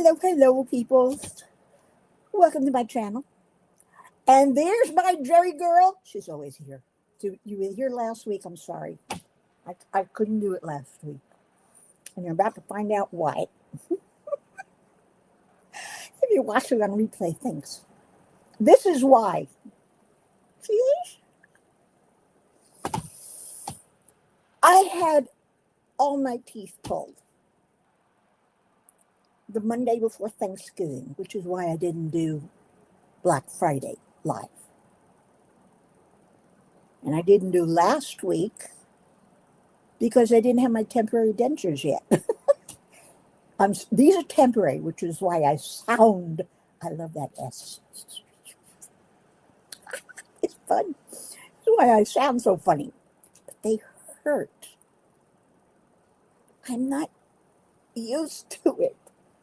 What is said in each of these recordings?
Hello, people. Welcome to my channel. And there's my Jerry girl. She's always here. So you were here last week. I'm sorry. I couldn't do it last week. And you're about to find out why. If you watch it on replay, thanks. This is why. See this? I had all my teeth pulled the Monday before Thanksgiving, which is why I didn't do Black Friday live. And I didn't do last week because I didn't have my temporary dentures yet. These are temporary, which is why I love that S. It's fun. That's why I sound so funny. But they hurt. I'm not used to it.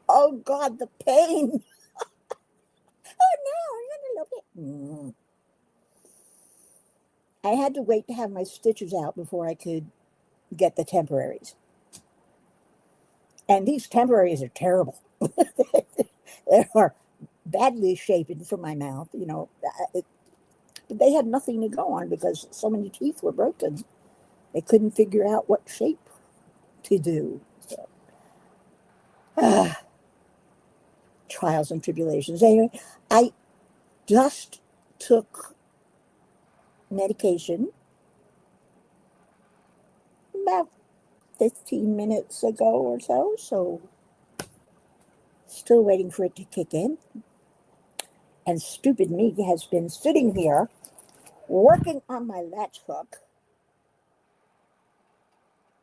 Oh, God, the pain. Oh, no, I'm going to love it. I had to wait to have my stitches out before I could get the temporaries. And these temporaries are terrible. They are badly shaped for my mouth, but they had nothing to go on because so many teeth were broken. They couldn't figure out what shape to do. So, trials and tribulations. Anyway, I just took medication about 15 minutes ago or so still waiting for it to kick in. And stupid me has been sitting here working on my latch hook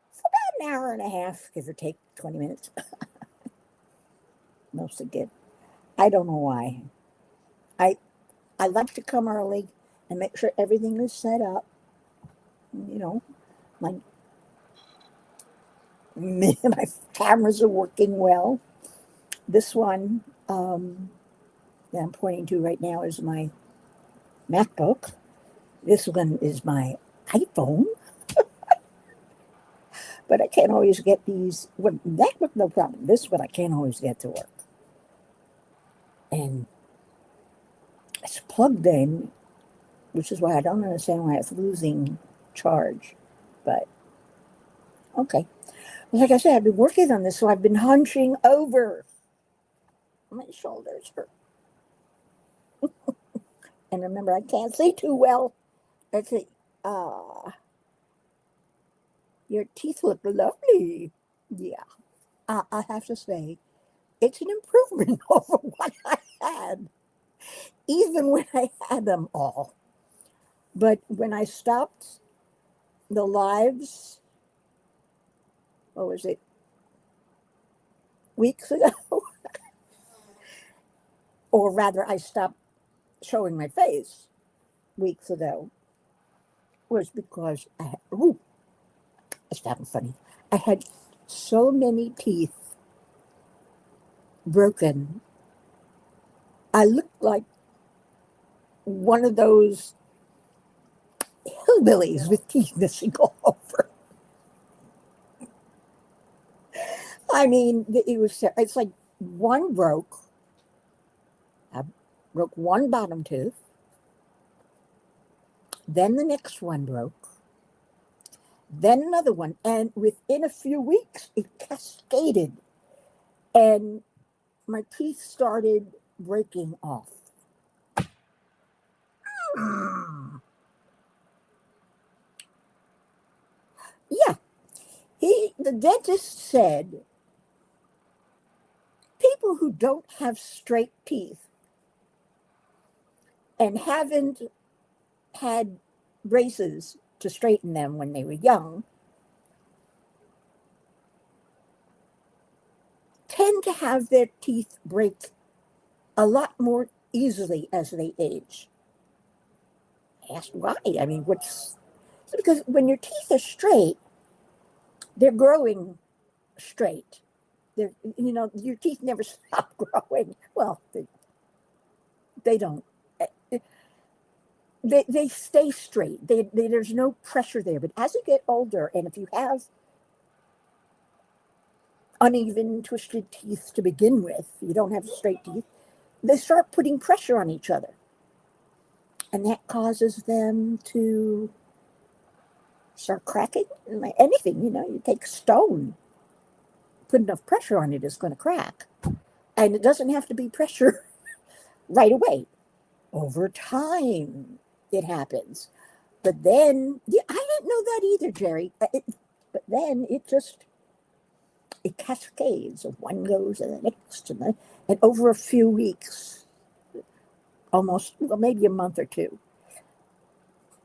for about an hour and a half, give or take 20 minutes. Most of it. I don't know why. I like to come early and make sure everything is set up. My cameras are working well. This one that I'm pointing to right now is my MacBook. This one is my iPhone. But I can't always get these. Well, MacBook, no problem. This one I can't always get to work. And it's plugged in, which is why I don't understand why it's losing charge. But, okay. Like I said, I've been working on this, so I've been hunching over. My shoulders hurt. And remember, I can't see too well. Let's see. Your teeth look lovely. Yeah. I have to say, it's an improvement over what I had, even when I had them all. But when I stopped the lives, what was it, weeks ago? Or rather, I stopped showing my face weeks ago, was because it's that funny. I had so many teeth broken. I looked like one of those hillbillies with teeth missing all over. I mean, it's like one broke. I broke one bottom tooth. Then the next one broke. Then another one. And within a few weeks, it cascaded. And my teeth started breaking off. Yeah. The dentist said people who don't have straight teeth and haven't had braces to straighten them when they were young tend to have their teeth break a lot more easily as they age. I asked why. I mean, because when your teeth are straight, they're growing straight. Your teeth never stop growing. Well, they don't. They stay straight. There's no pressure there. But as you get older, and if you have uneven, twisted teeth to begin with, you don't have straight teeth, they start putting pressure on each other. And that causes them to start cracking. Like anything, you take stone, put enough pressure on it, it's going to crack. And it doesn't have to be pressure right away. Over time, it happens. But then, yeah, I didn't know that either, Jerry. But then it cascades. One goes and the next, and over a few weeks, almost, well, maybe a month or two,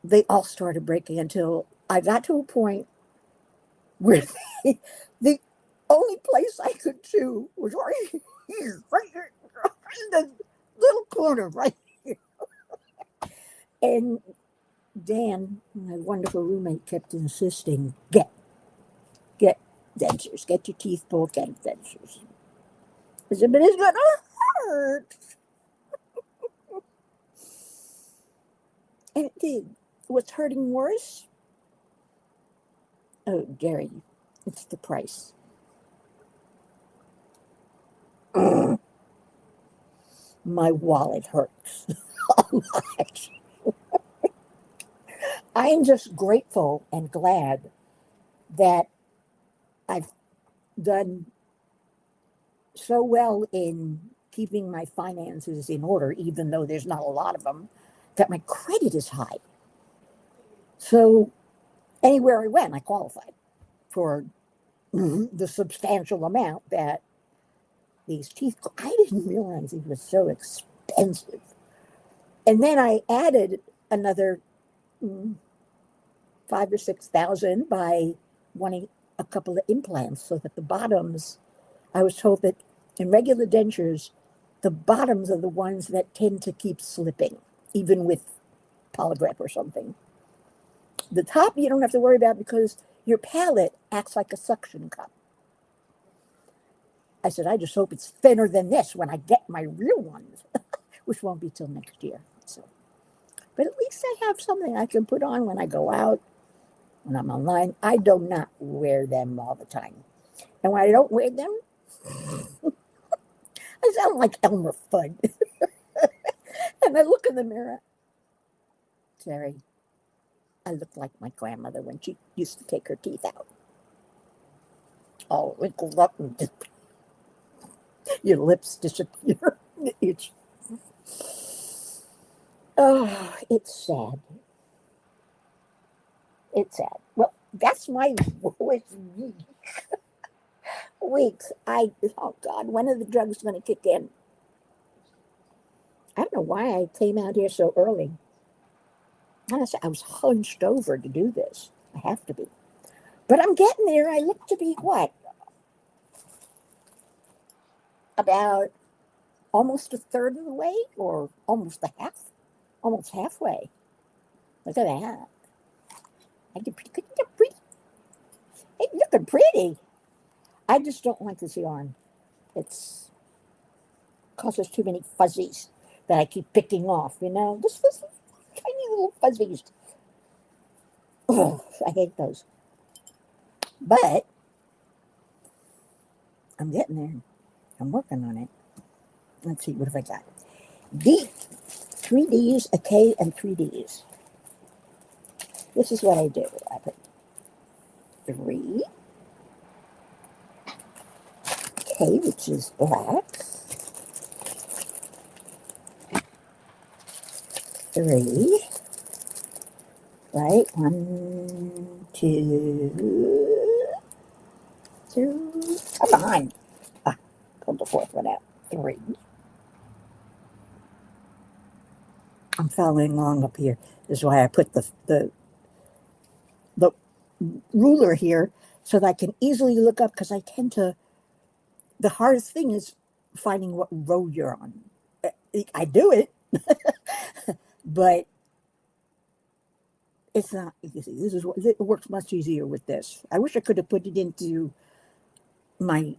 they all started breaking until I got to a point where the only place I could chew was right here, right in the little corner, right here. And Dan, my wonderful roommate, kept insisting, get dentures, get your teeth pulled, get dentures. I said, but it's going to hurt. And it did. What's hurting worse? Oh, Jerry, it's the price. My wallet hurts a lot. I am just grateful and glad that I've done so well in keeping my finances in order, even though there's not a lot of them, that my credit is high. So anywhere I went, I qualified for the substantial amount that these teeth. I didn't realize it was so expensive. And then I added another 5,000 or 6,000 by wanting a couple of implants, so that the bottoms, I was told that in regular dentures, the bottoms are the ones that tend to keep slipping, even with polygraph or something. The top you don't have to worry about because your palate acts like a suction cup. I said, I just hope it's thinner than this when I get my real ones, which won't be till next year. So, but at least I have something I can put on when I go out, when I'm online. I do not wear them all the time. And when I don't wear them, I sound like Elmer Fudd. And I look in the mirror. Terry, I look like my grandmother when she used to take her teeth out. All wrinkled up and your lips disappear. Oh, it's sad. It's sad. Well, that's my weeks. Oh God, when are the drugs going to kick in? I don't know why I came out here so early. Honestly, I was hunched over to do this. I have to be. But I'm getting there. I look to be what? About almost a third of the way, or almost almost halfway. Look at that. I did pretty good. Hey, looking pretty. I just don't like this yarn. It's causes too many fuzzies that I keep picking off, Just this tiny little fuzzies. Ugh, I hate those. But I'm getting there. I'm working on it. Let's see, what have I got? 3Ds, a K, and 3Ds. This is what I do. I put 3, K, which is black, 3, right? 1, 2, 2. Come on. Pull the fourth one out. 3. I'm following along up here. This is why I put the ruler here so that I can easily look up, because I tend to. The hardest thing is finding what row you're on. I do it, but it's not easy. It works much easier with this. I wish I could have put it into my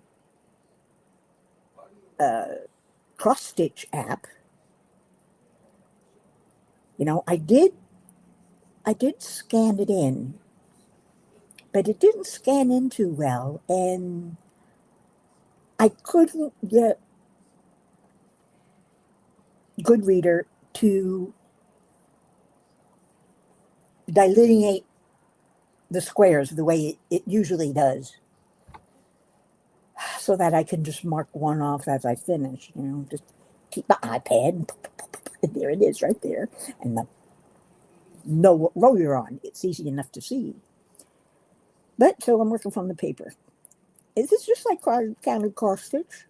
cross stitch app. I did scan it in, but it didn't scan in too well, and I couldn't get Goodreader to delineate the squares the way it usually does, so that I can just mark one off as I finish. Just keep my iPad, and there it is right there, and know what row you're on. It's easy enough to see. But so I'm working from the paper. Is this just like counted cross stitch?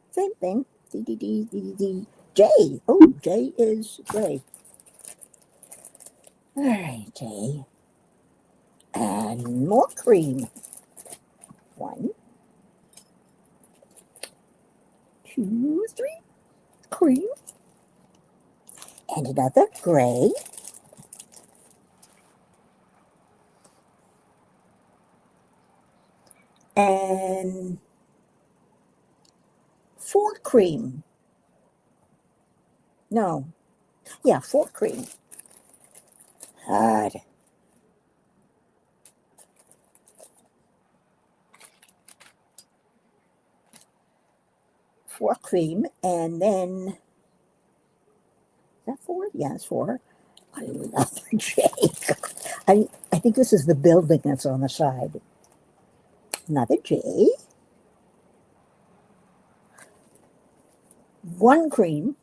Same thing. D D D D D J. Oh, J is gray. All right, J. And more cream. 1, 2, 3. Cream. And another gray. And 4 cream. No. Yeah, 4 cream. God. 4 cream. And then, is that 4? Yeah, it's 4. Another J. I think this is the building that's on the side. Another J. 1 cream.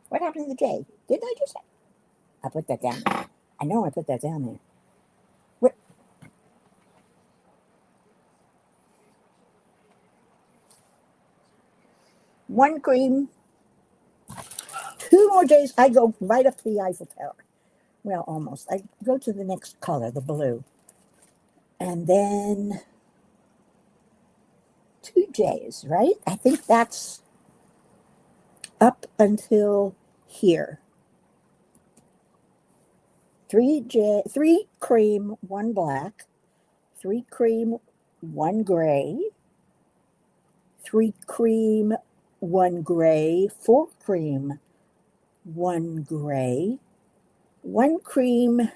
What happened to the J? Didn't I just? I put that down. I know I put that down there. What? 1 cream. 2 more J's. I go right up to the Eiffel Tower. Well, almost. I go to the next color, the blue. And then 2 J's, right? I think that's up until here. 3 cream, 1 black, 3 cream, 1 gray, 3 cream, 1 gray, 4 cream, 1 gray, 1 cream,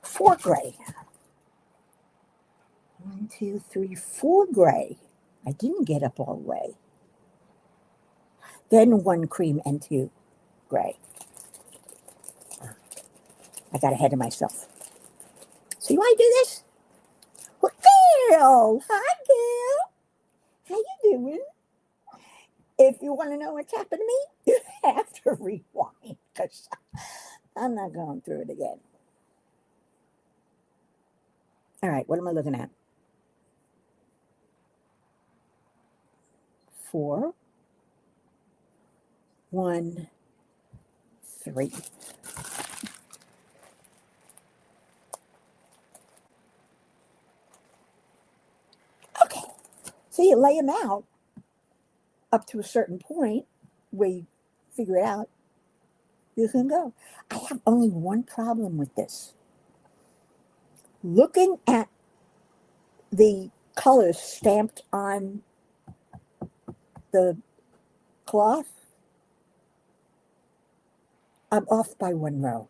4 gray. 1, 2, 3, 4 gray. I didn't get up all the way. Then 1 cream and 2 gray. I got ahead of myself. See why I do this? Well, Gail! Hi, Gail! How you doing? If you want to know what's happened to me, you have to rewind, because I'm not going through it again. All right, what am I looking at? 4, 1, 3. Okay, so you lay them out up to a certain point where you figure it out, you can go. I have only one problem with this. Looking at the colors stamped on the cloth, I'm off by 1 row.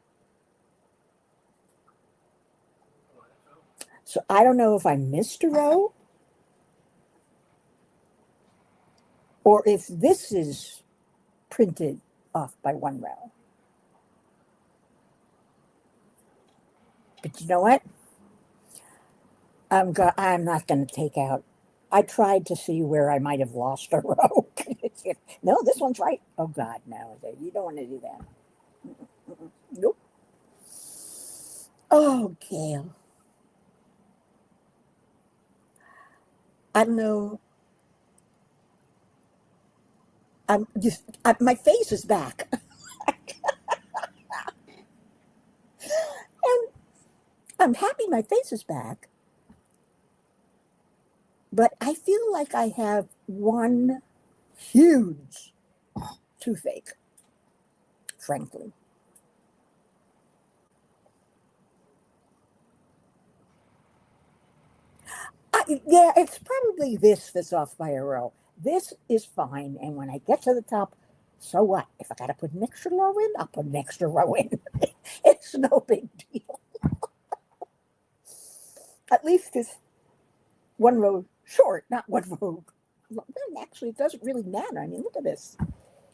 So I don't know if I missed a row or if this is printed off by 1 row. But you know what? I'm not going to take out. I tried to see where I might have lost a row. No, this one's right. Oh God, no! You don't want to do that. Nope. Oh, Gail. I don't know. My face is back. And I'm happy my face is back. But I feel like I have one huge toothache, frankly. Yeah, it's probably this that's off by a row. This is fine. And when I get to the top, So what? If I got to put an extra row in, I'll put an extra row in. It's no big deal. At least it's one row short, not one row. Well, actually, it doesn't really matter. I mean, look at this.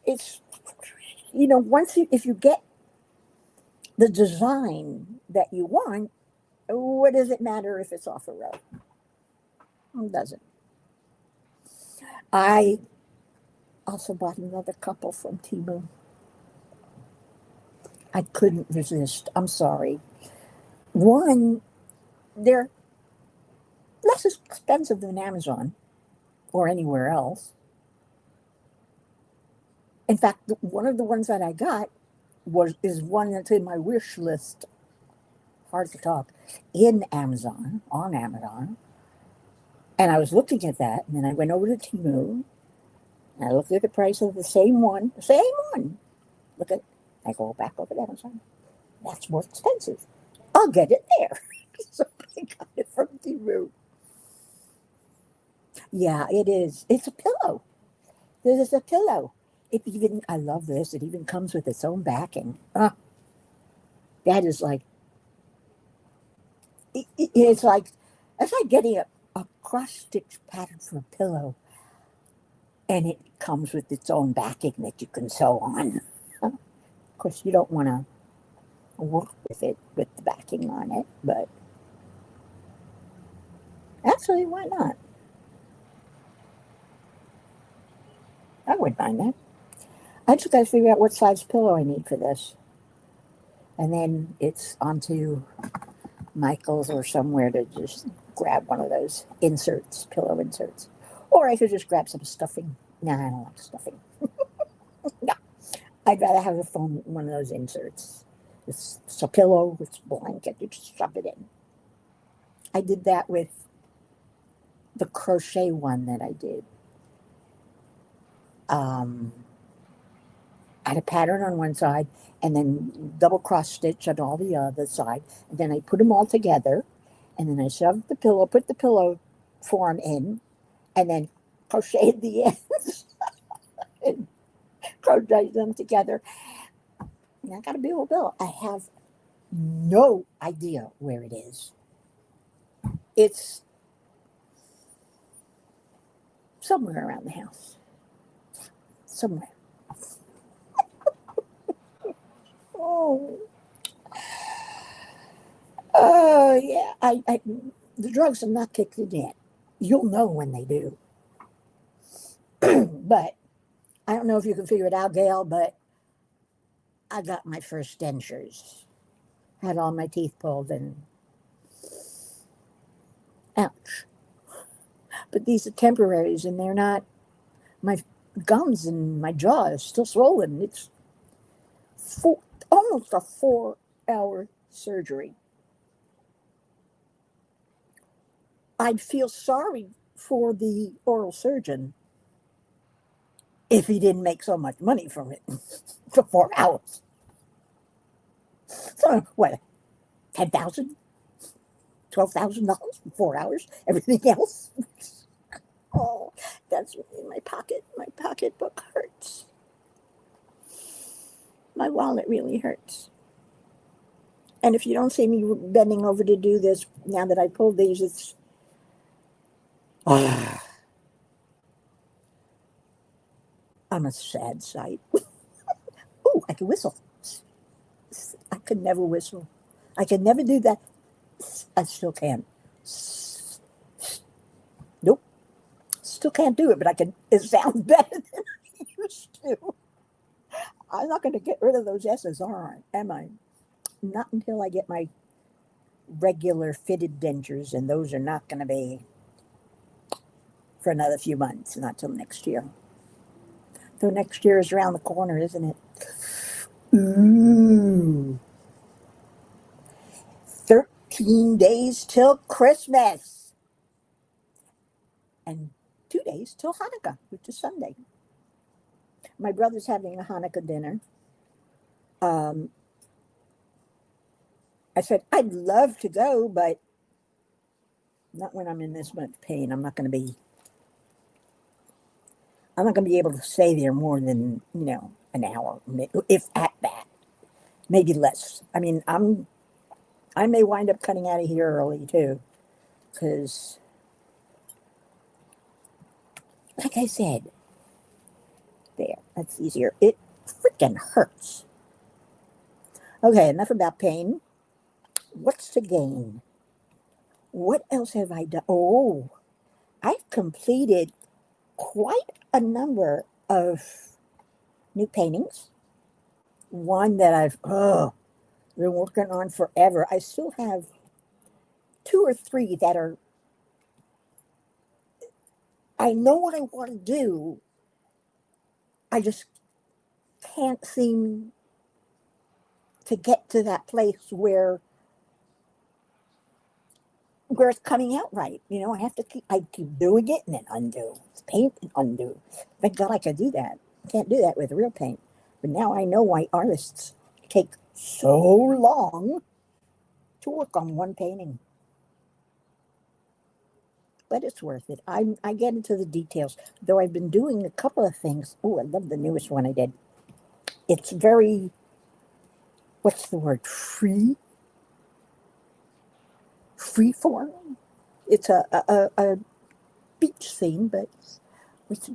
It's, once if you get the design that you want, what does it matter if it's off a row? It doesn't. I also bought another couple from Temu. I couldn't resist. I'm sorry. One, they're less expensive than Amazon or anywhere else. In fact, one of the ones that I got is one that's in my wish list. Hard to talk. On Amazon. And I was looking at that, and then I went over to Temu, and I looked at the price of the same one. Look at, I go back over to Amazon. That's more expensive. I'll get it there. So I got it from Temu. Yeah, it is. It's a pillow. This is a pillow. I love this. It even comes with its own backing. That is like, it's like getting a cross-stitch pattern for a pillow, and it comes with its own backing that you can sew on. Of course, you don't want to work with it with the backing on it, but actually, why not? I wouldn't mind that. I just got to figure out what size pillow I need for this. And then it's onto Michael's or somewhere to just grab one of those inserts, pillow inserts. Or I could just grab some stuffing. No, I don't want stuffing. No, I'd rather have one of those inserts. It's a pillow, it's a blanket, you just shove it in. I did that with the crochet one that I did. I had a pattern on one side and then double cross stitch on all the other side. And then I put them all together, and then I shoved the pillow, put the pillow form in, and then crocheted the ends and crocheted them together. And I got a beautiful pillow. I have no idea where it is. It's somewhere around the house. Somewhere. Oh. Yeah. The drugs have not kicked in yet. You'll know when they do. But I don't know if you can figure it out, Gail, but I got my first dentures. Had all my teeth pulled, and ouch. But these are temporaries, and they're not, my gums and my jaw is still swollen. It's almost a 4-hour surgery. I'd feel sorry for the oral surgeon if he didn't make so much money from it for 4 hours. So what, $10,000, $12,000 for 4 hours? Everything else? Oh, that's in my pocket. My pocketbook hurts. My wallet really hurts. And if you don't see me bending over to do this now that I pulled these, it's I'm a sad sight. Oh, I can whistle. I could never whistle. I could never do that. I still can't. Nope. Still can't do it, but I can. It sounds better than I used to. I'm not going to get rid of those SSR, am I? Not until I get my regular fitted dentures, and those are not going to be for another few months, not till next year. So next year is around the corner, isn't it? Ooh. 13 days till Christmas. And 2 days till Hannukah, which is Sunday. My brother's having a Hannukah dinner. I said, I'd love to go, but not when I'm in this much pain. I'm not going to be I'm not going to be able to stay there more than, an hour, if at that, maybe less. I mean, I may wind up cutting out of here early too, because, like I said, there, that's easier. It freaking hurts. Okay, enough about pain. What's to gain? What else have I done? Oh, I've completed quite a number of new paintings. One that I've been working on forever. I still have two or three that are, I know what I want to do. I just can't seem to get to that place where it's coming out right. I have to I keep doing it and then undo. It's paint and undo. Thank God I can do that. I can't do that with real paint. But now I know why artists take so long to work on one painting. But it's worth it. I get into the details. Though I've been doing a couple of things. Oh, I love the newest one I did. It's very, what's the word? Free form. It's a beach scene, but it's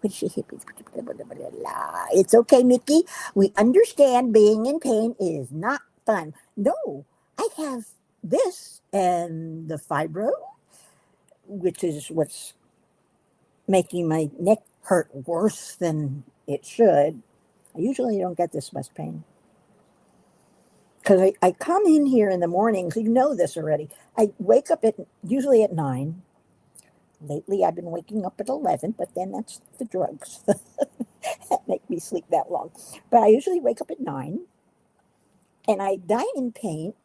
okay, Mickey. We understand being in pain is not fun. No, I have this and the fibro, which is what's making my neck hurt worse than it should. I usually don't get this much pain. Because I come in here in the mornings, you know this already. I wake up usually at 9. Lately, I've been waking up at 11, but then that's the drugs that make me sleep that long. But I usually wake up at 9, and I dine in paint,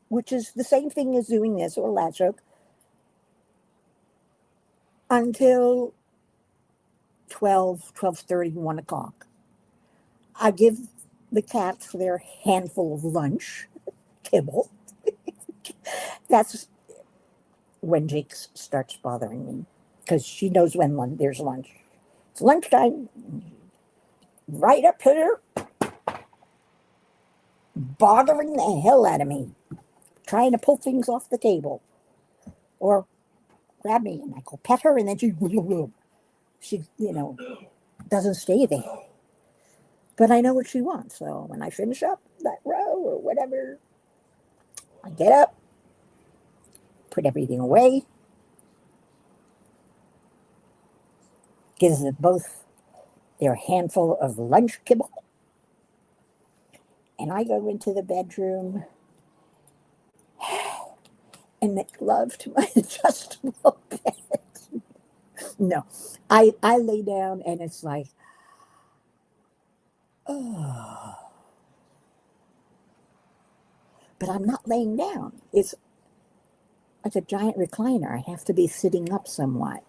which is the same thing as doing this or lat stroke, until 12:30, 1 o'clock. I give the cats their handful of lunch, kibble. That's when Jake starts bothering me, because she knows when there's lunch. It's lunchtime, right up here, bothering the hell out of me, trying to pull things off the table, or grab me and I go pet her, and then she doesn't stay there. But I know what she wants, so when I finish up that row or whatever, I get up, put everything away, gives them both their handful of lunch kibble, and I go into the bedroom and make love to my adjustable bed. No, I lay down and it's like, oh, but I'm not laying down. It's like a giant recliner. I have to be sitting up somewhat,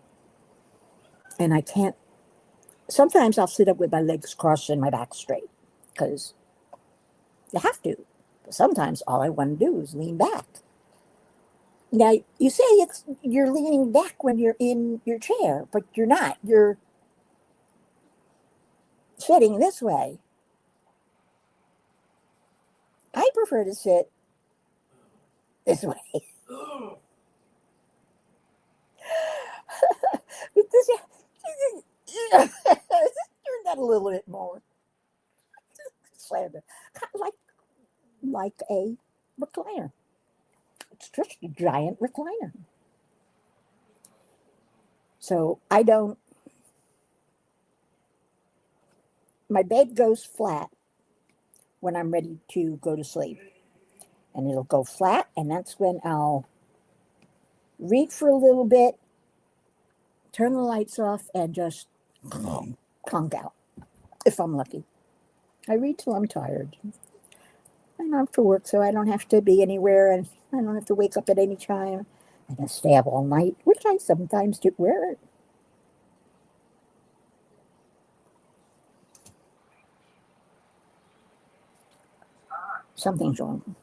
and I can't. Sometimes I'll sit up with my legs crossed and my back straight, because you have to. But sometimes all I want to do is lean back. Now, you say you're leaning back when you're in your chair, but you're not. You're sitting this way. I prefer to sit this way. But this, turn that a little bit more. Slam it. Like a recliner. It's just a giant recliner. So my bed goes flat when I'm ready to go to sleep. And it'll go flat, and that's when I'll read for a little bit, turn the lights off, and just conk out, if I'm lucky. I read till I'm tired. I'm off to work, so I don't have to be anywhere, and I don't have to wake up at any time. I can stay up all night, which I sometimes do. Where something's wrong.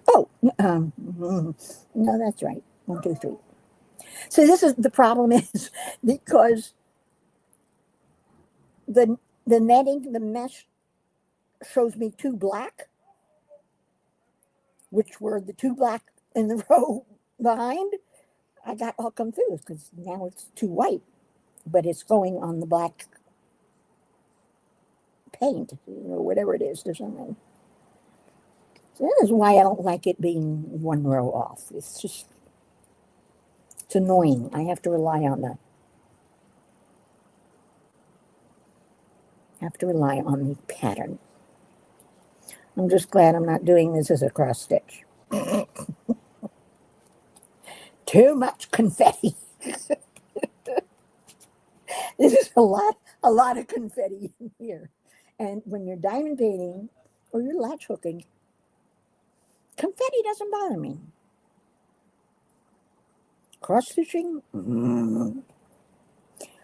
Oh, no, that's right. 1, 2, 3. So this is the problem is because the the netting, the mesh shows me two black, which were the two black in the row behind. I got all confused because now it's two white, but it's going on the black paint, whatever it is, or something. So that is why I don't like it being one row off. It's annoying. I have to rely on the pattern. I'm just glad I'm not doing this as a cross stitch. Too much confetti. This is a lot of confetti in here. And when you're diamond painting or you're latch hooking, confetti doesn't bother me. Cross stitching,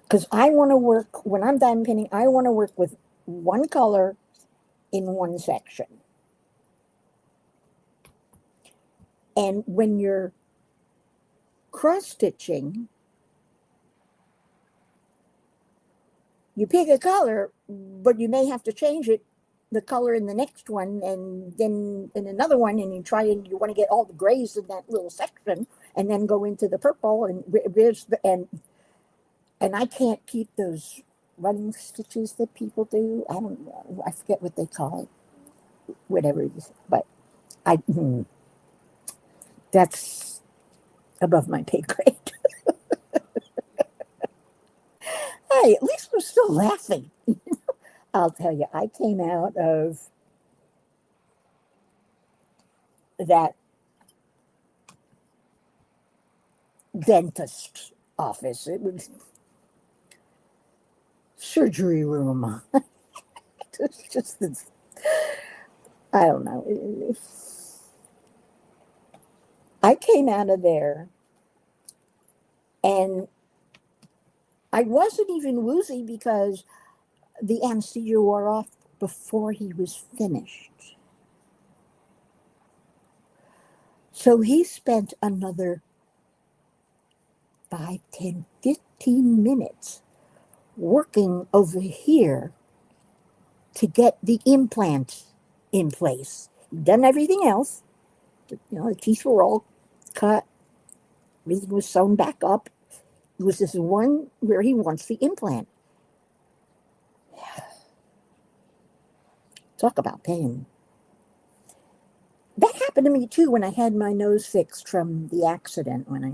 because I want to work, when I'm diamond painting, I want to work with one color in one section. And when you're cross stitching, you pick a color, but you may have to change it, the color in the next one, and then in another one, and you want to get all the grays in that little section, and then go into the purple, and I can't keep those running stitches that people do. I don't know. I forget what they call it, whatever it is, but that's above my pay grade. Hey, at least I'm still laughing. I'll tell you, I came out of that dentist office. It was surgery room. It's just this, I don't know. I came out of there and I wasn't even woozy because the anesthesia wore off before he was finished. So he spent another 5, 10, 15 minutes working over here to get the implant in place. He'd done everything else. The teeth were all cut. Everything was sewn back up. It was this one where he wants the implant. Talk about pain. That happened to me too when I had my nose fixed from the accident, when I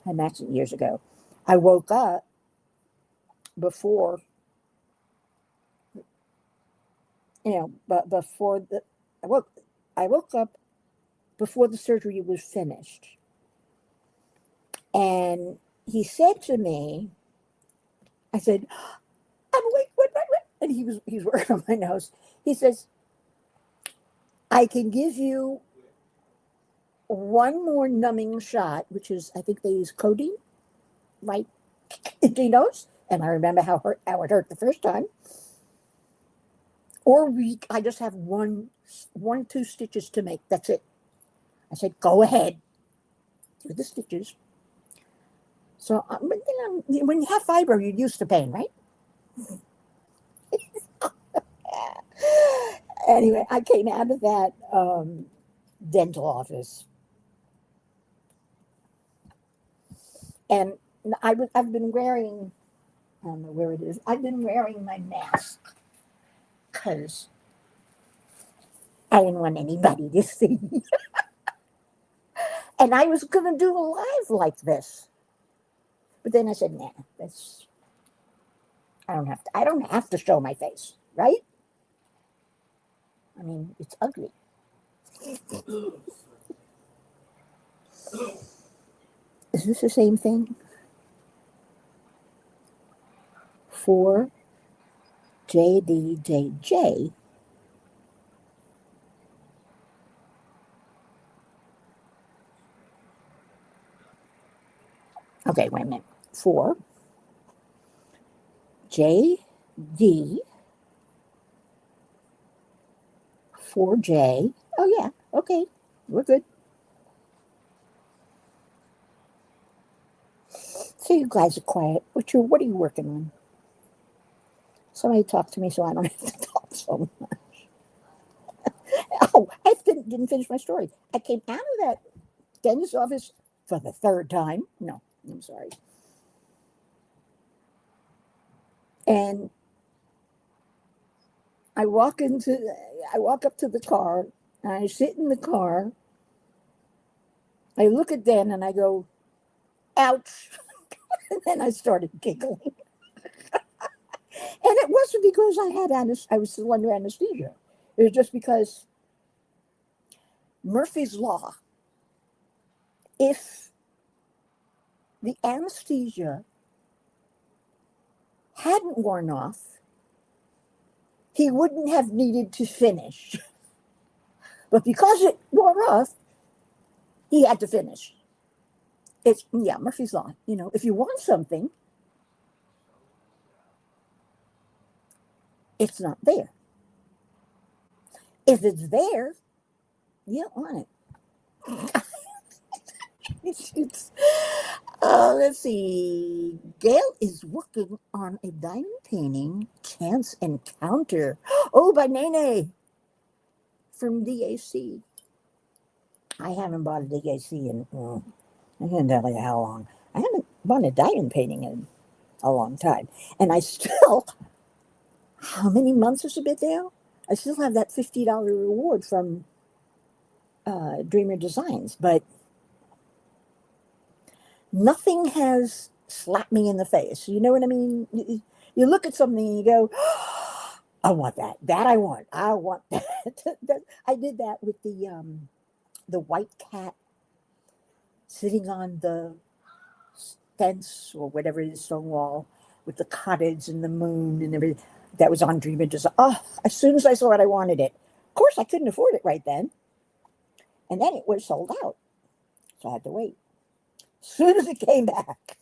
had an accident years ago. I woke up before, but I woke up before the surgery was finished. And he said to me, I said, I'm awake, what? And he's working on my nose. He says, I can give you one more numbing shot, which is, I think they use codeine, right? Into your nose. And I remember how it hurt the first time. Or I just have one, 2 stitches to make. That's it. I said, go ahead, do the stitches. So when you have fibro, you're used to pain, right? Anyway, I came out of that dental office, and I've been wearing, I don't know where it is. I've been wearing my mask because I didn't want anybody to see. And I was going to do a live like this, but then I said, nah, I don't have to show my face, right? I mean, it's ugly. Is this the same thing? 4 JDJJ. Okay, wait a minute. 4 JD 4J. Oh yeah, okay, we're good. So you guys are quiet. What are you working on? Somebody talk to me so I don't have to talk so much. Oh, I didn't finish my story. I came out of that dentist's office for the third time. No, I'm sorry. And I walk up to the car, and I sit in the car. I look at Dan and I go, ouch. And then I started giggling. And it wasn't because I was still under anesthesia. It was just because Murphy's Law, if the anesthesia hadn't worn off, he wouldn't have needed to finish. But because it wore off, he had to finish. It's, yeah, Murphy's Law. If you want something, it's not there. If it's there, you don't want it. Let's see. Gail is working on a diamond painting, Chance Encounter. Oh, by Nene from DAC. I haven't bought a DAC in, I can't tell you how long. I haven't bought a diamond painting in a long time. And I still, how many months has it been now? I still have that $50 reward from Dreamer Designs, but nothing has slapped me in the face. You know what I mean? You look at something and you go, oh, I want that. That I want. I want that. I did that with the white cat sitting on the fence or whatever it is, stone wall, with the cottage and the moon and everything. That was on Dreamer Design. Oh, as soon as I saw it, I wanted it. Of course, I couldn't afford it right then. And then it was sold out. So I had to wait. As soon as it came back,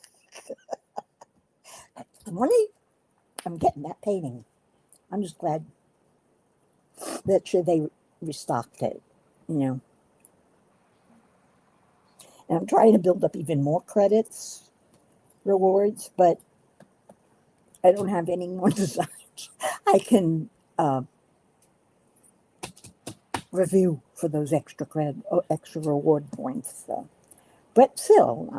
the money, I'm getting that painting. I'm just glad that they restocked it, And I'm trying to build up even more credits, rewards, but I don't have any more designs I can review for those extra reward points. So. But still,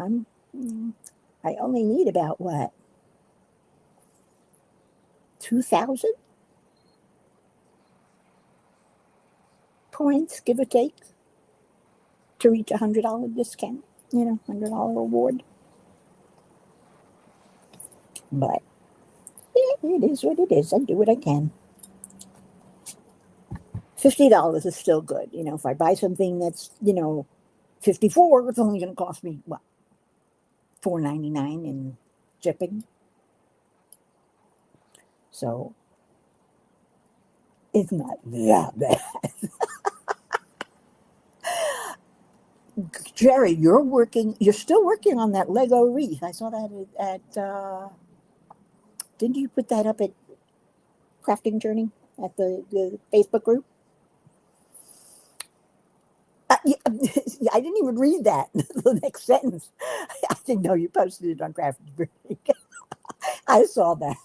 I only need about what, 2,000 points, give or take, to reach $100 discount. $100 reward. But it is what it is. I do what I can. $50 is still good. If I buy something that's, $54, it's only going to cost me, what, $4.99 in shipping. So it's not that bad. Jerry, you're still working on that Lego wreath. I saw that at didn't you put that up at Crafting Journey at the Facebook group? Yeah, I didn't even read that, the next sentence. I didn't know you posted it on Crafting Journey. I saw that.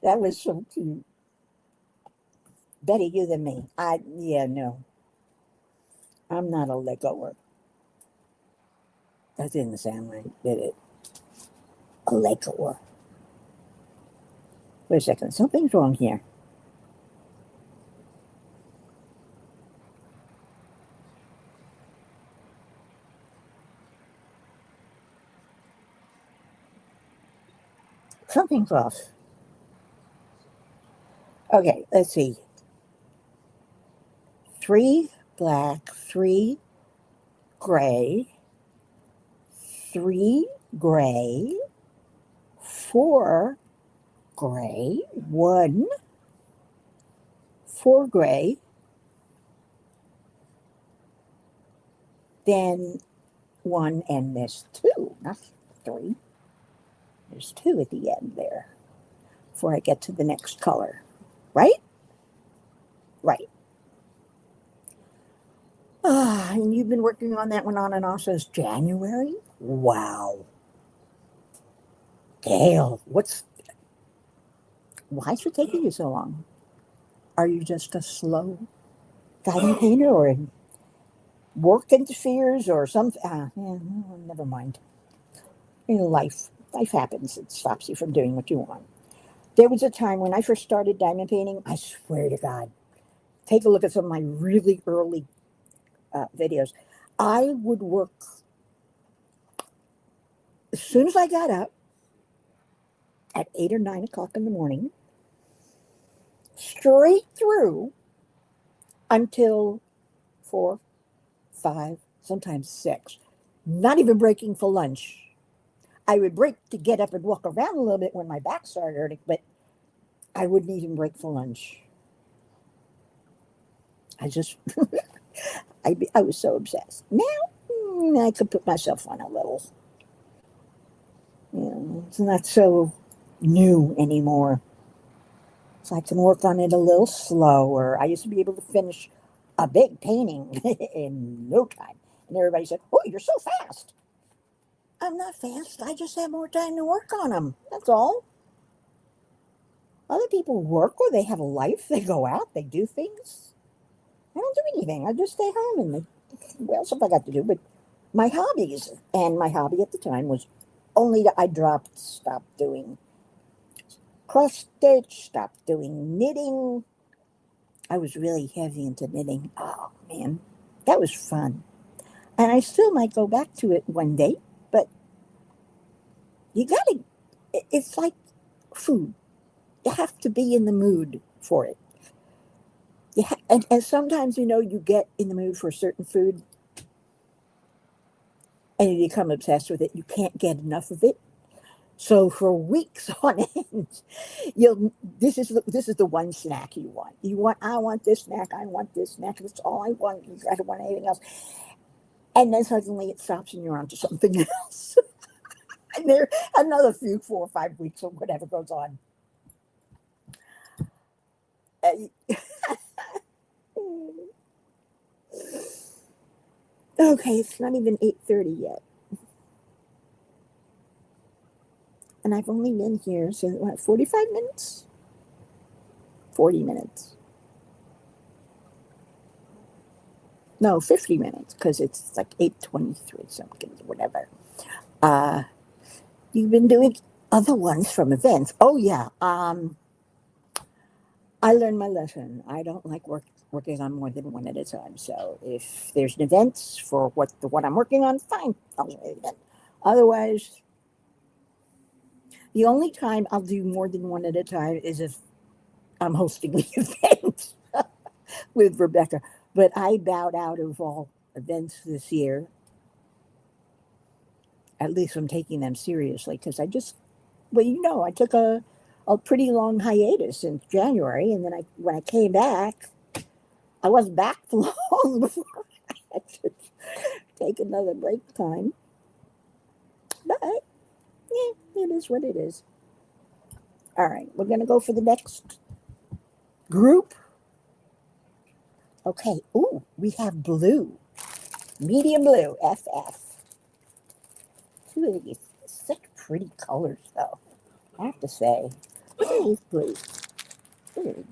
That was so cute. Better you than me. No. I'm not a Legoer. That didn't sound right, did it? A Legoer. Wait a second. Something's wrong here. Something's off. Okay, let's see. 3 black, 3 gray, 3 gray, 4 gray, 1, 4 gray, then 1, and there's 2, not 3. There's 2 at the end there before I get to the next color. Right? Right. And you've been working on that one on and off since January? Wow. Dale, why is it taking you so long? Are you just a slow guiding painter, or work interferes, or something? Never mind. Life happens. It stops you from doing what you want. There was a time when I first started diamond painting, I swear to God, take a look at some of my really early videos. I would work as soon as I got up at 8 or 9 o'clock in the morning, straight through until 4, 5, sometimes 6. Not even breaking for lunch. I would break to get up and walk around a little bit when my back started hurting, but I wouldn't even break for lunch. I just, I was so obsessed. Now, I could put myself on a little. It's not so new anymore. So I can work on it a little slower. I used to be able to finish a big painting in no time. And everybody said, "Oh, you're so fast." I'm not fast. I just have more time to work on them. That's all. Other people work, or they have a life. They go out. They do things. I don't do anything. I just stay home and what else have I got to do? But my hobbies. And my hobby at the time was only that I stopped doing cross stitch, stopped doing knitting. I was really heavy into knitting. Oh, man. That was fun. And I still might go back to it one day, but you gotta, it's like food. You have to be in the mood for it. And sometimes, you get in the mood for a certain food and you become obsessed with it. You can't get enough of it. So for weeks on end, this is the one snack you want. I want this snack, I want this snack, that's all I want. I don't want anything else. And then suddenly it stops and you're on to something else. And there another 4 or 5 weeks or whatever goes on. Okay, it's not even 8:30 yet. And I've only been here, so what, 45 minutes? 40 minutes. No, 50 minutes, because it's like 8:23 something, whatever. You've been doing other ones from events. Oh, yeah. I learned my lesson. I don't like working on more than one at a time. So if there's an event for what I'm working on, fine, I'll do it. Otherwise, the only time I'll do more than one at a time is if I'm hosting the event with Rebecca. But I bowed out of all events this year. At least I'm taking them seriously because I took a pretty long hiatus since January, and then when I came back, I wasn't back for long before I had to take another break time. But yeah, it is what it is. All right, we're gonna go for the next group. Okay. Ooh, we have blue, medium blue, FF. Two of these, such pretty colors, though. I have to say, look at these blues.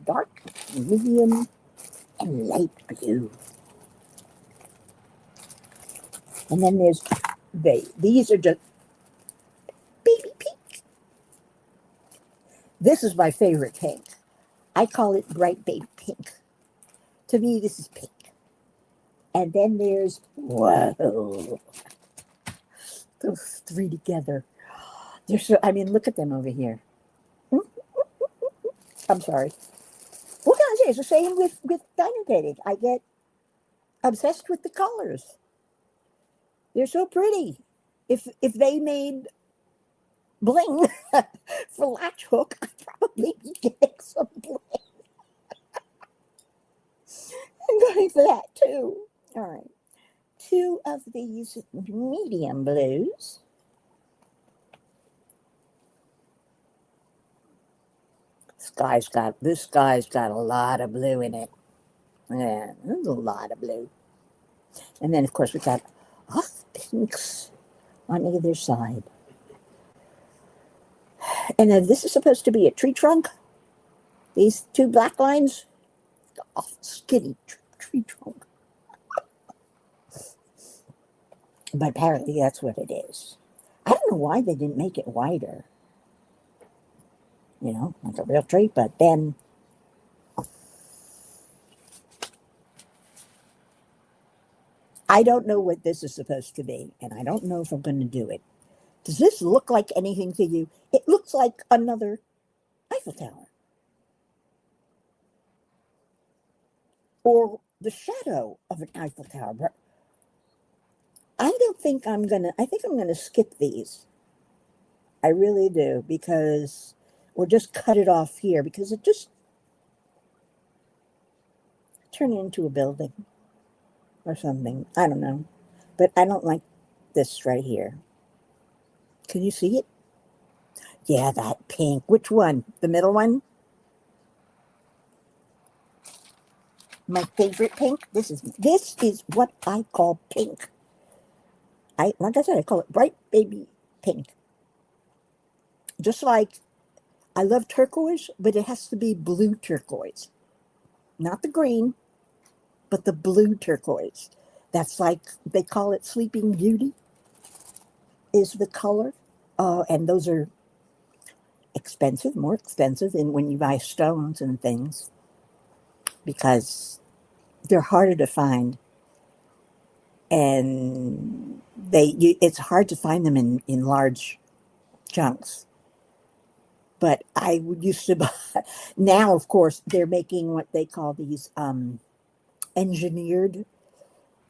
Dark, medium, and light blue. And then there's these are just baby pink. This is my favorite pink. I call it bright baby pink. To me, this is pink. And then there's, whoa, those three together. Look at them over here. I'm sorry. What can I say? It's the same with diamond painting. I get obsessed with the colors. They're so pretty. If they made bling for latch hook, I'd probably be getting some bling. I'm going for that too. All right. Two of these medium blues. This guy's got a lot of blue in it. Yeah, there's a lot of blue. And then, of course, we got all the pinks on either side. And then this is supposed to be a tree trunk. These two black lines, oh, skinny tree trunk. But apparently that's what it is. I don't know why they didn't make it wider. You know, like a real tree, but then I don't know what this is supposed to be, and I don't know if I'm going to do it. Does this look like anything to you? It looks like another Eiffel Tower. Or the shadow of an Eiffel Tower. But I don't think I'm going to, I think I'm going to skip these. I really do, because, or just cut it off here, because it just turned into a building or something. I don't know. But I don't like this right here. Can you see it? Yeah, that pink. Which one? The middle one? My favorite pink? This is what I call pink. Like I said, I call it bright baby pink. Just like I love turquoise, but it has to be blue turquoise. Not the green, but the blue turquoise. That's like, they call it Sleeping Beauty, is the color. And those are expensive, more expensive than when you buy stones and things, because they're harder to find. And it's hard to find them in large chunks. But I used to buy, now of course they're making what they call these engineered,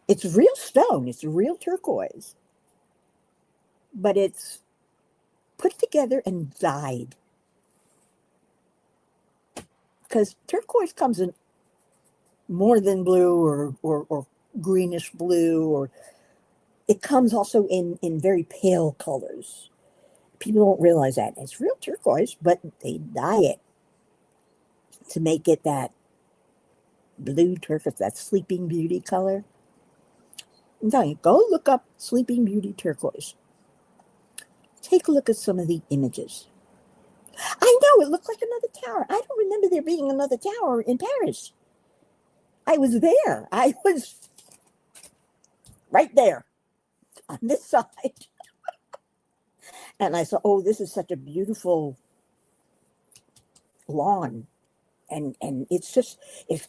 it's real stone, it's real turquoise, but it's put together and dyed, because turquoise comes in more than blue or greenish blue, or it comes also in very pale colors. People don't realize that it's real turquoise, but they dye it to make it that blue turquoise, that Sleeping Beauty color. I'm telling you, go look up Sleeping Beauty turquoise. Take a look at some of the images. I know, it looked like another tower. I don't remember there being another tower in Paris. I was there. I was right there on this side. And I saw, oh, this is such a beautiful lawn. And it's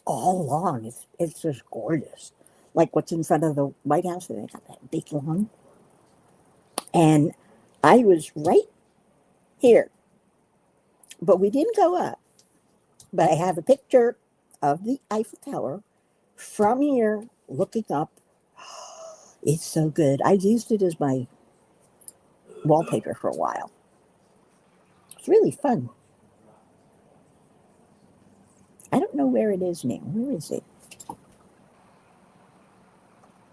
all lawn. It's just gorgeous. Like what's in front of the White House, they got that big lawn. And I was right here, but we didn't go up. But I have a picture of the Eiffel Tower from here looking up. It's so good. I used it as my wallpaper for a while. It's really fun. I don't know where it is now. Where is it?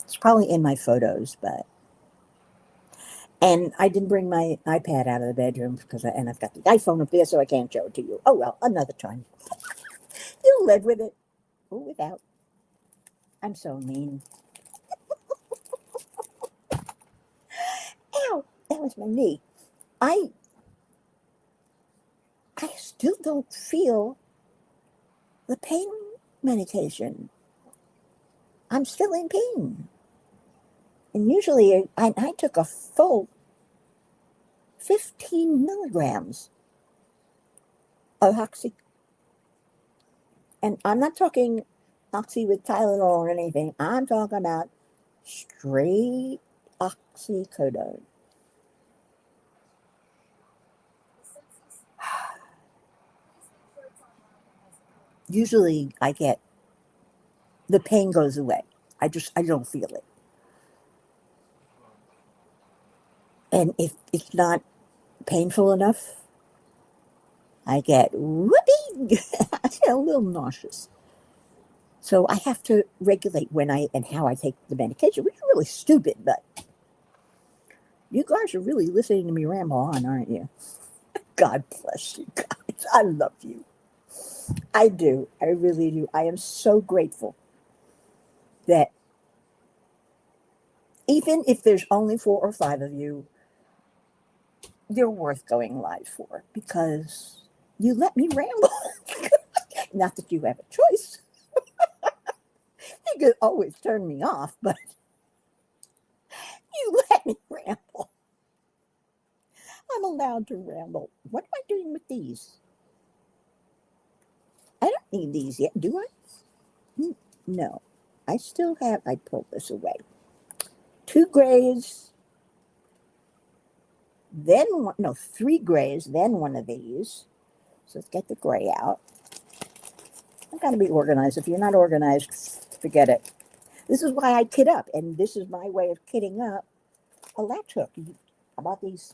It's probably in my photos, but. And I didn't bring my iPad out of the bedroom and I've got the iPhone up there, so I can't show it to you. Oh well, another time. You'll live with it or without. I'm so mean. Ow! That was my knee. I still don't feel the pain medication. I'm still in pain. And usually I took a full 15 milligrams of Oxy. And I'm not talking Oxy with Tylenol or anything. I'm talking about straight oxycodone. Usually I get, the pain goes away. I don't feel it. And if it's not painful enough, I get whoopee. I get a little nauseous. So I have to regulate when and how I take the medication, which is really stupid, but you guys are really listening to me ramble on, aren't you? God bless you guys. I love you. I do. I really do. I am so grateful that even if there's only 4 or 5 of you, you're worth going live for because you let me ramble. Not that you have a choice. You could always turn me off, but you let me ramble. I'm allowed to ramble. What am I doing with these? I don't need these yet, do I? No. I still have, I pulled this away. 2 grays, then one, no, 3 grays, then one of these. So let's get the gray out. I've got to be organized. If you're not organized, forget it. This is why I kit up, and this is my way of kitting up a latch hook. How about these?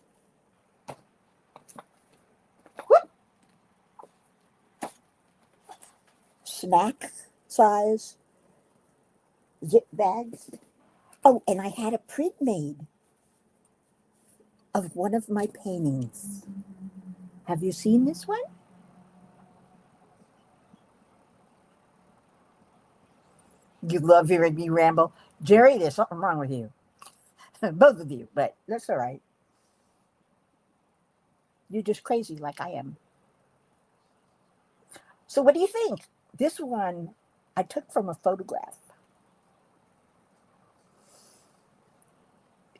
Whoop. Snack size zip bags. Oh, and I had a print made of one of my paintings. Have you seen this one? You love hearing me ramble. Jerry, there's something wrong with you. Both of you, but that's all right. You're just crazy like I am. So what do you think? This one I took from a photograph.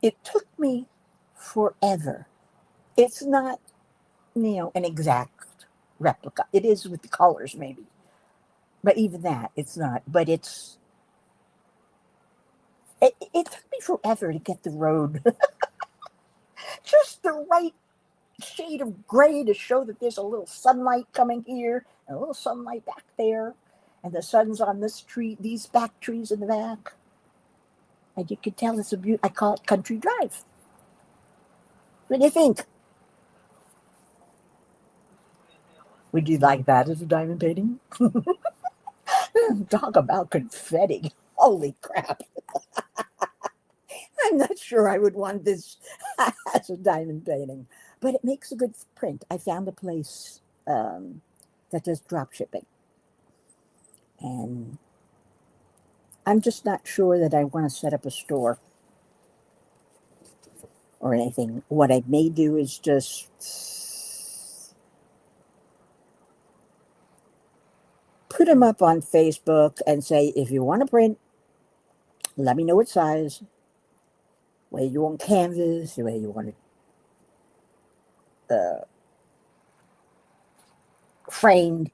It took me forever. It's not, an exact replica. It is with the colors maybe. But even that, it's not. But it took me forever to get the road just the right shade of gray to show that there's a little sunlight coming here and a little sunlight back there. And the sun's on this tree, these back trees in the back. And you can tell it's a beautiful, I call it Country Drive. What do you think? Would you like that as a diamond painting? Talk about confetti. Holy crap. I'm not sure I would want this as a diamond painting, but it makes a good print. I found a place that does drop shipping. And I'm just not sure that I want to set up a store or anything. What I may do is just put them up on Facebook and say, if you want to print, let me know what size, whether you want canvas, whether you want it framed,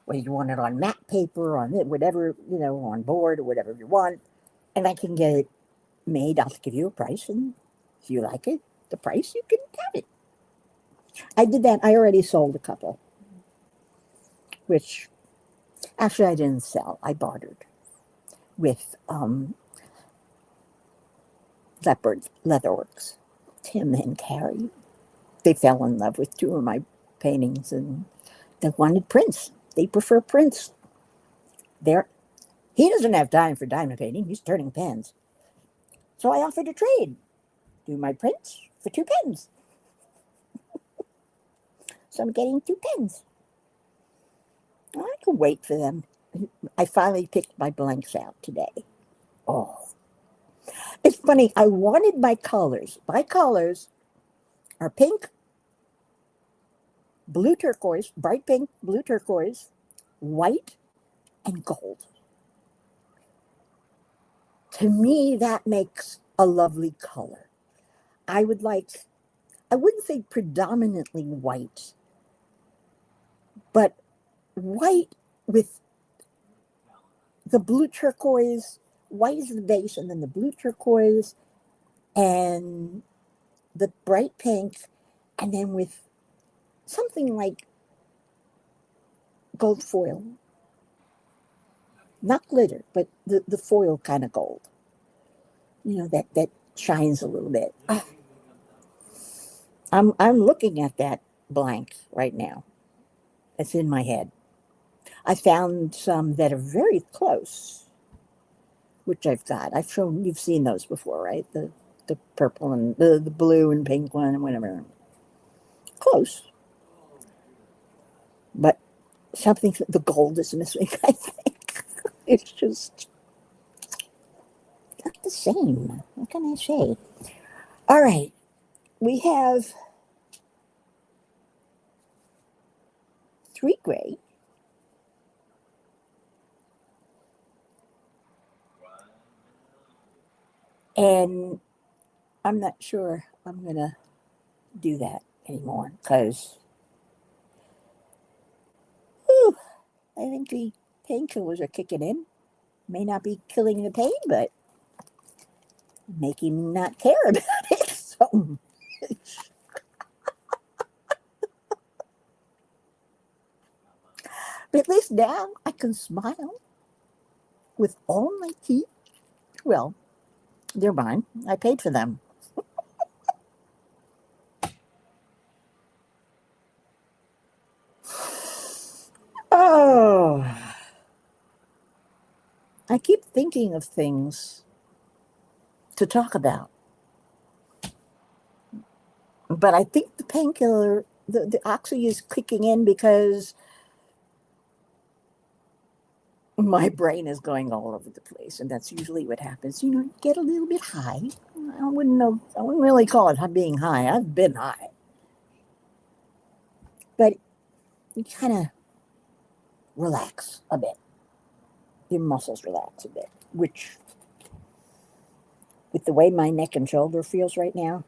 whether you want it on matte paper, on it, whatever, on board or whatever you want. And I can get it made. I'll give you a price. And if you like it, the price, you can have it. I did that. I already sold a couple, which actually I didn't sell. I bartered with Leatherworks, Tim and Carrie. They fell in love with 2 of my paintings and they wanted prints. They prefer prints. He doesn't have time for diamond painting. He's turning pens. So I offered a trade. Do my prints for 2 pens. So I'm getting 2 pens. I can wait for them. I finally picked my blanks out today. Oh, it's funny. I wanted my colors. My colors are pink, blue turquoise, bright pink, blue turquoise, white, and gold. To me, that makes a lovely color. I wouldn't say predominantly white, but white with the blue turquoise. White is the base, and then the blue turquoise, and the bright pink, and then with something like gold foil. Not glitter, but the foil kind of gold. That shines a little bit. I'm looking at that blank right now. It's in my head. I found some that are very close, which I've got. You've seen those before, right? The purple and the blue and pink one and whatever. Close. But the gold is missing, I think. It's just, not the same. What can I say? All right. We have 3 gray. And I'm not sure I'm going to do that anymore because I think the painkillers are kicking in. May not be killing the pain, but making me not care about it. So, but at least now I can smile with all my teeth. Well, they're mine. I paid for them. Oh, I keep thinking of things to talk about. But I think the painkiller, the oxy is kicking in because my brain is going all over the place. And that's usually what happens. You get a little bit high. I wouldn't really call it being high. I've been high. But you kind of relax a bit. Your muscles relax a bit, which, with the way my neck and shoulder feels right now,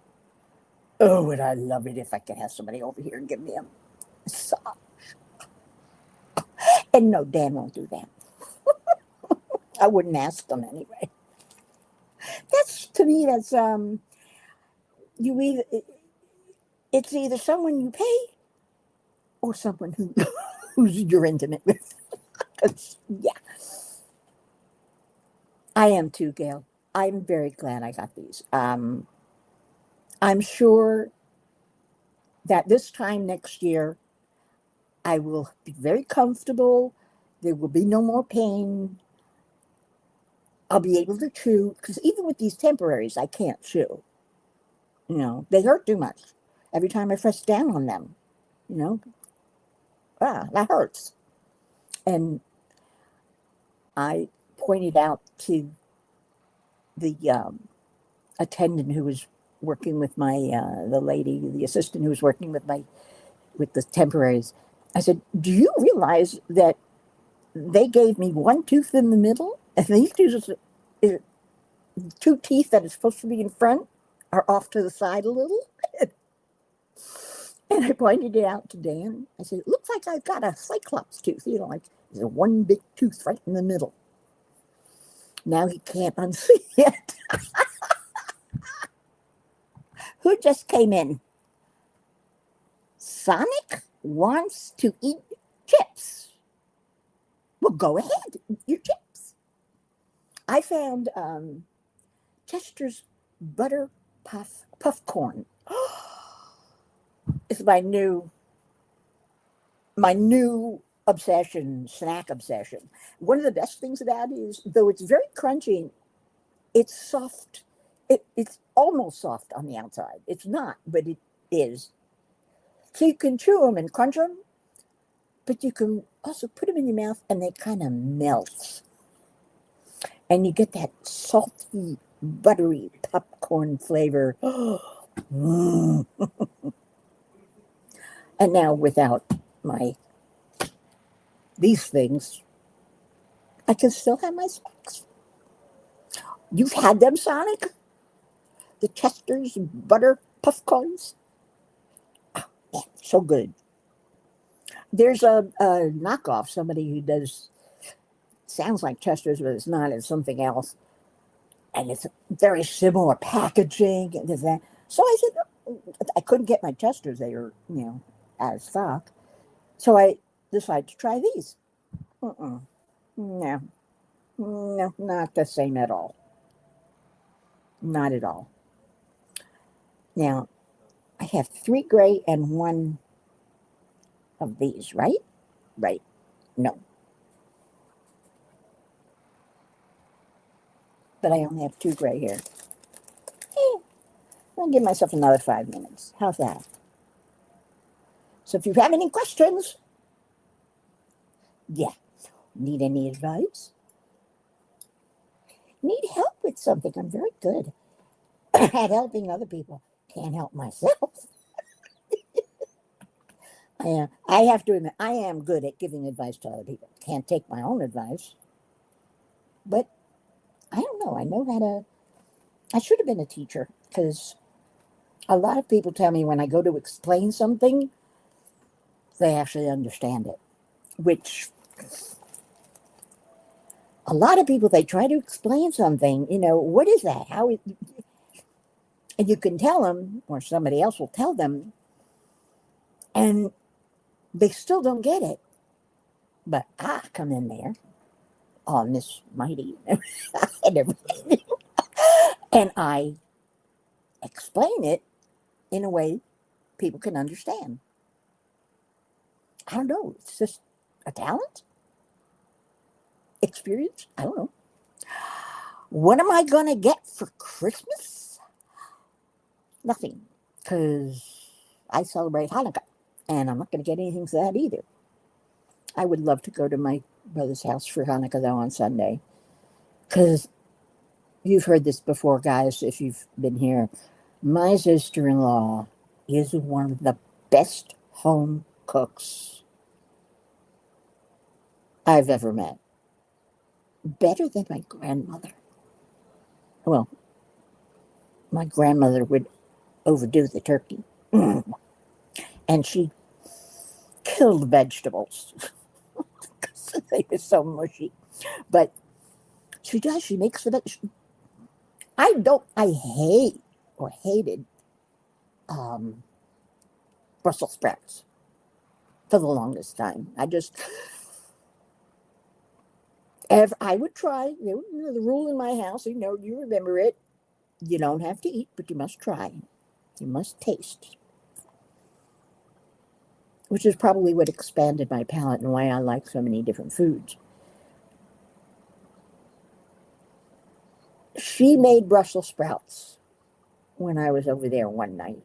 oh, would I love it if I could have somebody over here and give me a massage. And no, Dan won't do that. I wouldn't ask them anyway. That's, to me, that's you either it's either someone you pay or someone who's you're intimate with. Yeah, I am too, Gail. I'm very glad I got these. I'm sure that this time next year I will be very comfortable. There will be no more pain. I'll be able to chew, because even with these temporaries, I can't chew. They hurt too much. Every time I press down on them, you know, that hurts. And I pointed out to the attendant who was working with the lady, the assistant who was working with the temporaries. I said, "Do you realize that they gave me one tooth in the middle, and these two teeth that are supposed to be in front are off to the side a little?" And I pointed it out to Dan. I said, "It looks like I've got a cyclops tooth, like there's one big tooth right in the middle." Now he can't unsee it. Who just came in? Sonic wants to eat chips. Well, go ahead, eat your chips. I found Chester's butter puff corn. It's my new obsession, snack obsession. One of the best things about it is, though it's very crunchy, it's soft. It's almost soft on the outside. It's not, but it is. So you can chew them and crunch them, but you can also put them in your mouth and they kind of melt. And you get that salty, buttery popcorn flavor. Mm. And now without these things, I can still have my snacks. You've had them, Sonic? The Chester's butter puff corns? Oh, yeah, so good. There's a knockoff, somebody who sounds like Chester's, but it's not, it's something else. And it's very similar packaging and this, that. So I said, I couldn't get my Chester's. They were, out of stock. So I decided to try these. No, not the same at all. Not at all. Now, I have 3 gray and 1 of these, right? Right. No. But I only have 2 gray here. I'll give myself another 5 minutes. How's that? So if you have any questions, need any advice? Need help with something. I'm very good at helping other people. Can't help myself. I have to admit, I am good at giving advice to other people. Can't take my own advice, but I don't know. I know how to. I should have been a teacher because a lot of people tell me when I go to explain something, they actually understand it. Which a lot of people, they try to explain something. What is that? And you can tell them, or somebody else will tell them, and they still don't get it. But I come in there, all Miss Mighty and everything, and I explain it in a way people can understand. I don't know. It's just a talent, experience. I don't know. What am I going to get for Christmas? Nothing, because I celebrate Hanukkah, and I'm not going to get anything for that either. I would love to go to my brother's house for Hanukkah, though, on Sunday, because you've heard this before, guys, if you've been here. My sister-in-law is one of the best home cooks I've ever met. Better than my grandmother. Well, my grandmother would overdo the turkey. And she killed vegetables because they were so mushy. But she does. She makes the vegetables. I hated Brussels sprouts for the longest time. I would try. The rule in my house, you remember it. You don't have to eat, but you must try. You must taste. Which is probably what expanded my palate and why I like so many different foods. She made Brussels sprouts when I was over there one night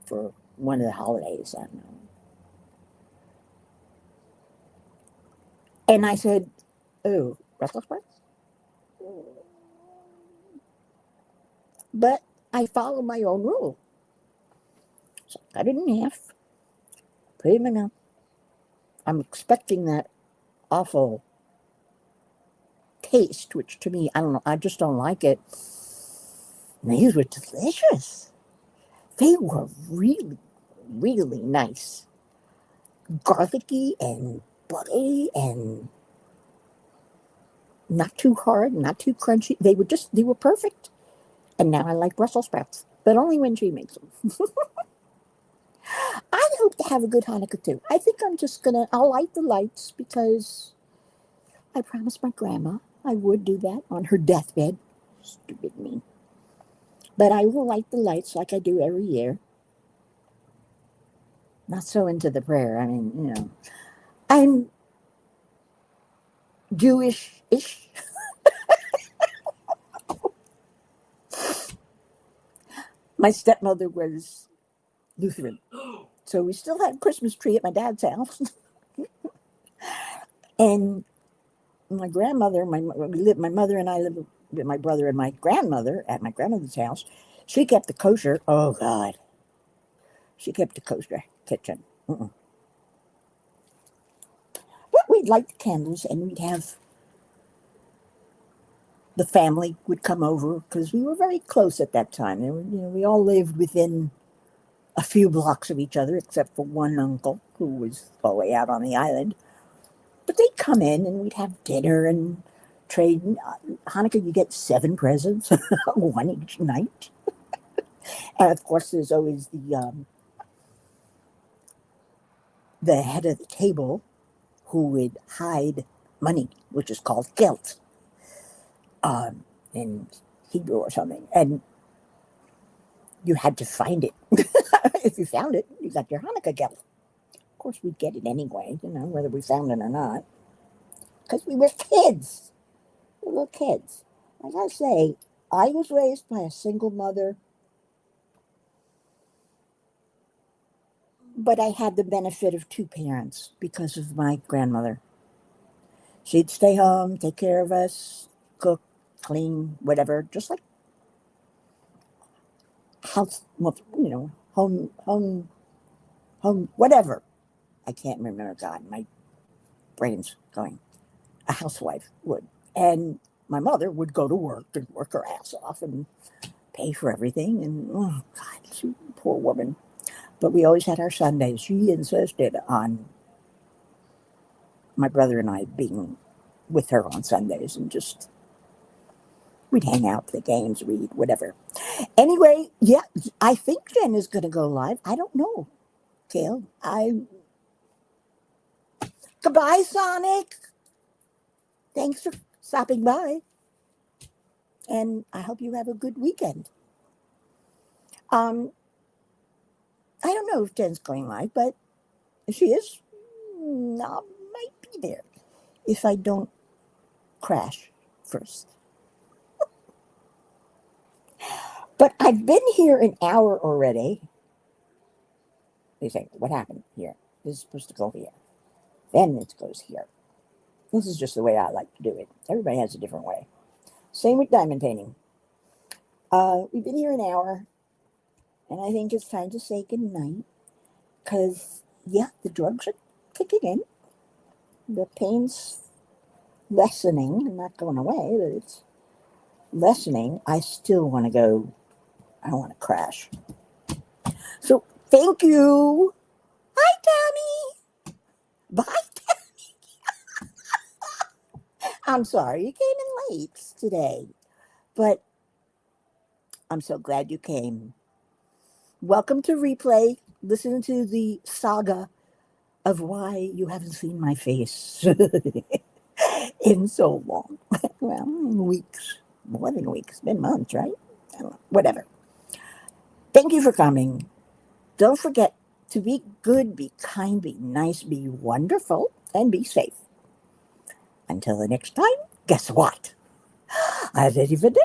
for one of the holidays. I don't know. And I said, "Oh, Brussels sprouts?" But I follow my own rule. So I cut it in half, put it in my mouth. I'm expecting that awful taste, which to me, I don't know, I just don't like it. And these were delicious. They were really, really nice. Garlicky and buttery and not too hard, not too crunchy. They were perfect. And now I like Brussels sprouts, but only when she makes them. I hope to have a good Hanukkah too. I think I'll light the lights because I promised my grandma I would do that on her deathbed. Stupid me. But I will light the lights like I do every year. Not so into the prayer. I mean, I'm Jewish-ish. My stepmother was Lutheran. So we still had a Christmas tree at my dad's house. And my grandmother, my mother and I lived with my brother and my grandmother at my grandmother's house. She kept the kosher. Oh, God. She kept the kosher kitchen. But we'd light the candles and we'd have the family would come over because we were very close at that time. We all lived within a few blocks of each other, except for one uncle who was all the way out on the island. But they'd come in and we'd have dinner and trade. Hanukkah, you get 7 presents, one each night. And of course, there's always the head of the table who would hide money, which is called gelt in Hebrew or something. And you had to find it. If you found it, you got your Hanukkah gelt. Of course, we'd get it anyway, whether we found it or not. Because we were kids. We were kids. Like I say, I was raised by a single mother, but I had the benefit of 2 parents because of my grandmother. She'd stay home, take care of us, cook, clean, whatever, just like house, home, whatever. I can't remember. God, my brain's going. A housewife would. And my mother would go to work and work her ass off and pay for everything. And, oh, God, she, poor woman. But we always had our Sundays. She insisted on my brother and I being with her on Sundays and just, we'd hang out, play games, read, whatever. Anyway, yeah, I think Jen is going to go live. I don't know, Kale. Goodbye, Sonic. Thanks for stopping by. And I hope you have a good weekend. I don't know if Jen's going live, but if she is, I might be there if I don't crash first. But I've been here an hour already. They say, what happened here? This is supposed to go here. Then it goes here. This is just the way I like to do it. Everybody has a different way. Same with diamond painting. We've been here an hour, and I think it's time to say goodnight. Because, yeah, the drugs are kicking in. The pain's lessening, not going away, but it's lessening. I still want to go. I want to crash. So, thank you. Hi, Tammy. Bye, Tammy. I'm sorry you came in late today, but I'm so glad you came. Welcome to Replay. Listen to the saga of why you haven't seen my face in so long. Well, weeks, more than weeks, it's been months, right? I don't know, whatever. Thank you for coming. Don't forget to be good, be kind, be nice, be wonderful, and be safe. Until the next time, guess what? Arrivederci.